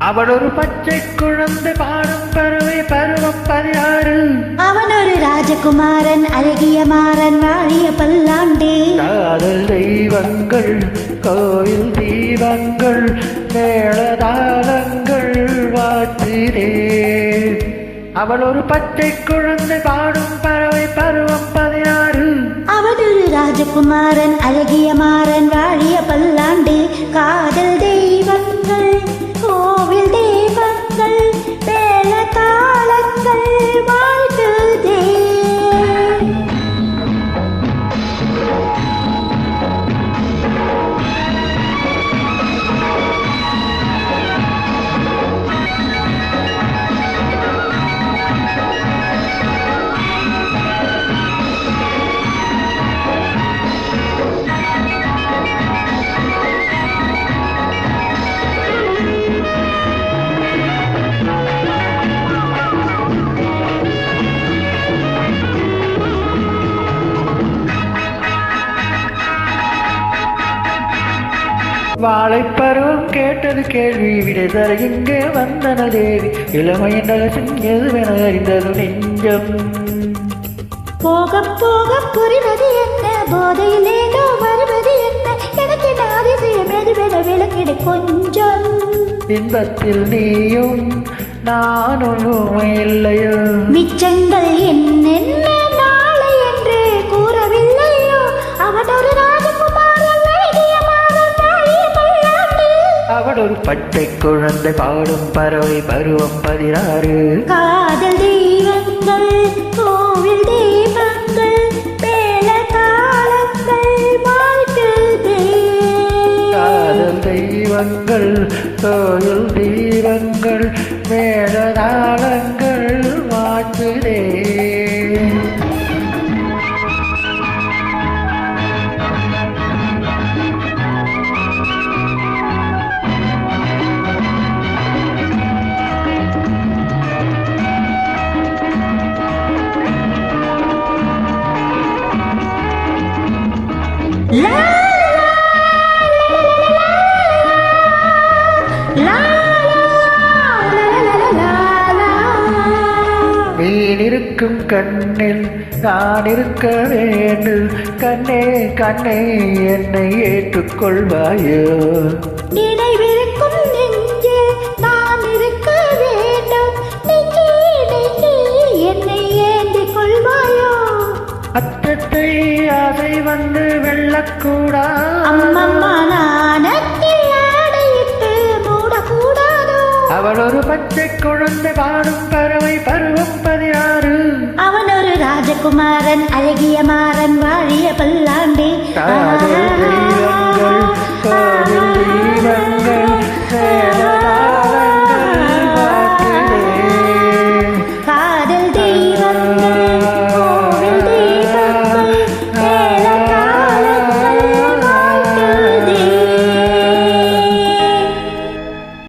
அவள் ஒரு பச்சை குழந்தை பாடும் பறவை பருவம் 16. அவன் ஒரு ராஜகுமாரன் அழகிய மாறன் வாழிய பல்லாண்டு. காதல் தெய்வங்கள் கோயில் தீபங்கள் மேளதாளங்கள் வாத்திரே. அவள் ஒரு பச்சை குழந்தை பாடும் பறவை பருவம் 16. அவன் ஒரு ராஜகுமாரன் அழகிய மாறன் வாழிய பல்லாண்டு. காதல் தெய்வங்கள் கோவில் தெய்வங்கள் மேல தாளங்கள் வாழ்த்துதே. வாழைப்பருவம் கேட்டது கேள்வி விடைதர இங்கே வந்தன தேவி. இளமையின் ரகசியம் எதுவென அறிந்தது நெஞ்சம். போக போக புரிவது என்ன போதையில் ஏதோ வருவது என்ன எனக்கு அதிசயம் எதுவென விளக்கிடு கொஞ்சம். இன்பத்தில் நீயும் நானும் இல்லையோ மிச்சங்கள் என்னென்ன நாளை என்று கூறவில்லையோ. அவன் ஒரு ராஜகுமாரன் அழகிய மாறன் வாழிய பல்லாண்டு. அவள் ஒரு பச்சை குழந்தை பாடும் பறவை பருவம் 16. காதல் தெய்வங்கள் கோவில் தெய்வங்கள் மேல தாளங்கள் வாழ்த்துதே. காதல் தெய்வங்கள் கோயில் தெய்வங்கள் மேளதாளங்கள் வாழ்த்துதே. லா லா மீன் இருக்கும் கண்ணில் நான் இருக்க வேண்டும். கண்ணே கண்ணே என்னை ஏற்றுக்கொள்வாயோ. நினைவிருக்கும் நெஞ்சே நான் இருக்க வேண்டும். நெஞ்சே நெஞ்சே என்னை ஏந்திக் கொள்வாயோ. அத்தத்தை அதை வந்து வெல்லக்கூடா. அம்மம்மா நாணத்தில் ஆடையிட்டு மூடக்கூடாதோ. அவள் ஒரு பச்சை குழந்தை பாடும் பறவை பருவம் 16. அவன் ஒரு ராஜகுமாரன் அழகிய மாறன் வாழிய பல்லாண்டு. காதல் தெய்வங்கள் கோவில் தெய்வங்கள்